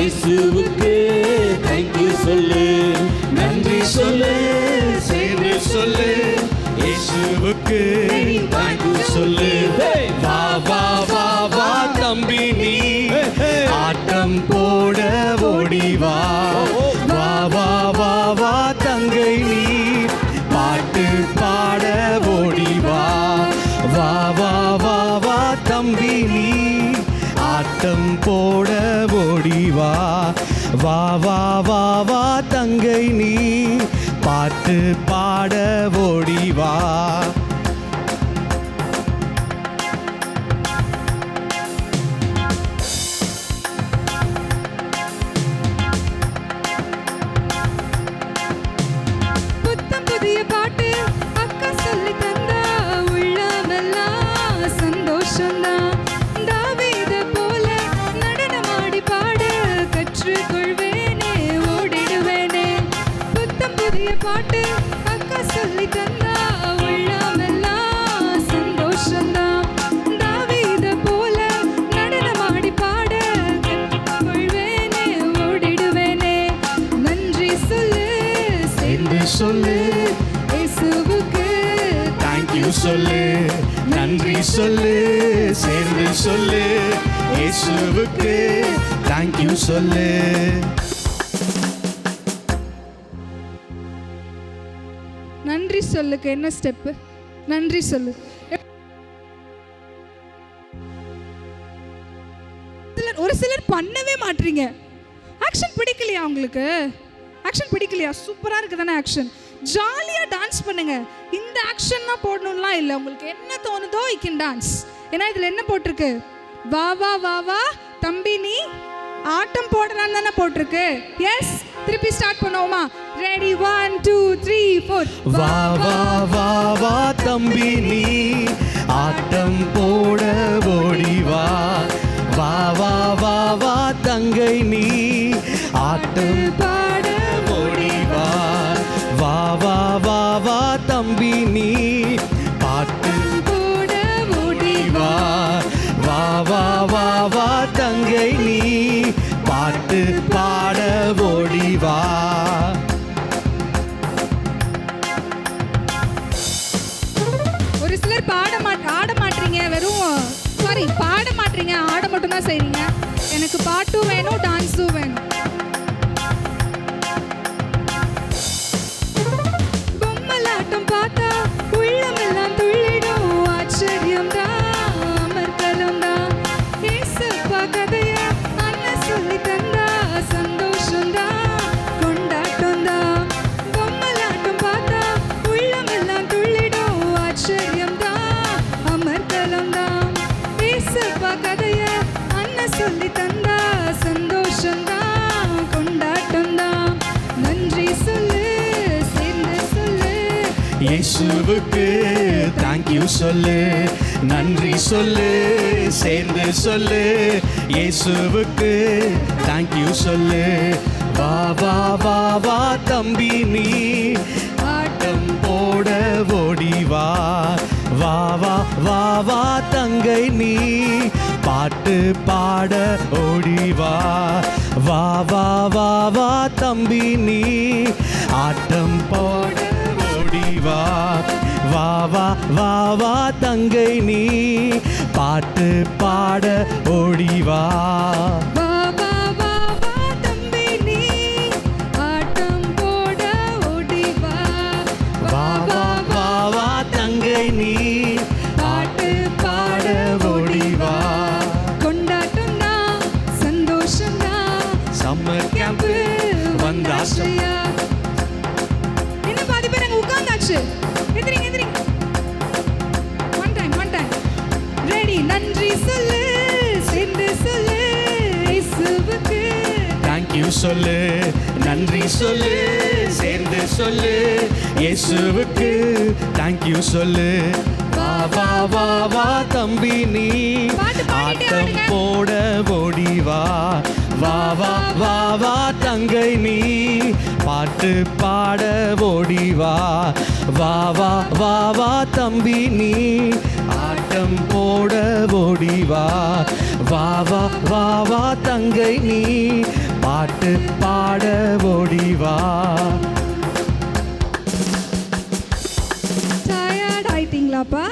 இயேசுவுக்கு தேங்க்யூ சொல்லு, நன்றி சொல்லு, சேர்ந்து சொல்லு. இயேசுவுக்கு தேங்க்யூ சொல்லு. வா வா வா வா தம்பி நீ ஆட்டம் போட ஓடி வா. வா வா வா வா தங்கை நீ பாட்டு பாட ஓடி வா. வா வா வா வா தம்பி நீ ஆட்டம் போட ஓடி வா. வா வா வா வா தங்கை நீ பாட்டு பாட ஓடி வா. பாட்டு அக்கா சொல்லி தந்தா உள்ளமெல்லாம் சந்தோஷம்தான். தாவீத போல நடனமாடி பாட கற்றுக்கொள்வேனே, ஓடிடுவேனே. நன்றி சொல்லு, சேர்ந்து சொல்லு. இயேசுவுக்கு தேங்க்யூ சொல்லு, நன்றி சொல்லு, சேர்ந்து சொல்லு. இயேசுவுக்கு தேங்க்யூ சொல்லு. நன்றி சொல்லுக்கு என்ன ஸ்டெப்பு? நன்றி சொல்லு. ஒரு சிலர் பண்ணவே மாட்டீங்க. ஆக்ஷன் பிடிக்கலையா உங்களுக்கு? ஆக்ஷன் பிடிக்கலையா? சூப்பரா இருக்கு தானே ஆக்ஷன். ஜாலியா டான்ஸ் பண்ணுங்க. இந்த ஆக்ஷன் தான் போடணும்லாம் இல்லை. உங்களுக்கு என்ன தோணுதோ யூ கேன் டான்ஸ். ஏன்னா இதுல என்ன போட்டிருக்கு? வா வா வா வா தம்பி நீ ஆட்டம் போடலாம் தானே போட்டிருக்கு. எஸ், திருப்பி ஸ்டார்ட் பண்ணுவோமா? ரெடி 1 2 3 4. வா வா வா வா தம்பி நீ ஆட்டம் போட ஓடி வா. வா வா வா வா தங்கை நீ ஆட்டம் பாட ஓடி வா. வா வா வா வா தம்பி நீ பாட்டு போட ஓடி வா. வா வா வா வா தங்கை நீ பாட்டு பாட ஓடி வா. ஒரு சிலர் ஆட மாட்டீங்க, வெறும் பாட மாட்டீங்க, ஆட மட்டும் தான் செய்றீங்க. எனக்கு பாட்டும் வேணும், டான்ஸும் வேணும். பொம்மலாட்டம் பார்த்தா உள்ளமெல்லாம் துள்ளிடும். ஆச்சரியம் தான், அமர்கலம் தான். ஏசப்பா கதைய அண்ணன் சொல்லி தந்தா சந்தோஷம் தான், கொண்டாட்டம் தான். பொம்மலாட்டம் பார்த்தா உள்ளமெல்லாம் துள்ளிடும். ஆச்சரியம் தான், அமர்கலம் தான். ஏசப்பா கதைய அண்ணன் சொல்லி தந்தா சந்தோஷம் தான், கொண்டாட்டம் தான். நன்றி சொல்லு, சேர்ந்து சொல்லு. இயேசுவுக்கு தேங்க்யூ சொல்லு, நன்றி சொல்லு, சேர்ந்து சொல்லு. இயேசுவுக்கு தேங்க்யூ சொல்லு. வா வா வா வா தம்பி நீ ஆட்டம் போட ஓடி வா. வா வா வா வா தங்கை நீ பாட்டு பாட ஓடி வா. வா வா வா வா தம்பி நீ ஆட்டம் போட ஓடி வா. வா வா வா வா தங்கை நீ பாட்டு பாட ஓடி வா. வா வா வா வா தம்பி நீ ஆட்டம் போட ஓடி வா. வா வா வா வா தங்கை நீ பாட்டு பாட ஓடி வா. கொண்டாட்டம் தான், சந்தோஷம் தான். சம்மர் கேம்ப் வந்தாச்சு. என்ன பாதி பேர் அங்க உட்கார்ந்தாச்சு. எந்திரிங்க எந்திரிங்க. One time. ரெடி. நன்றி சொல்லு, சேர்ந்து சொல்லு. இயேசுவுக்கு தேங்க்யூ சொல்லு, நன்றி சொல்லு, சேர்ந்து சொல்லு. இயேசுவுக்கு தேங்க்யூ சொல்லு. வா வா வா வா தம்பி நீ ஆட்டம் போட ஓடி வா. வா வா வா வா தங்கை நீ பாட்டு பாட ஓடி வா. வா வா வா வா தம்பி நீ ஆட்டம் போட ஓடி வா. வா வா வா வா தங்கை நீ பாட்டு பாட ஓடிவா. டயர்ட் ஆயிட்டீங்களாப்பா?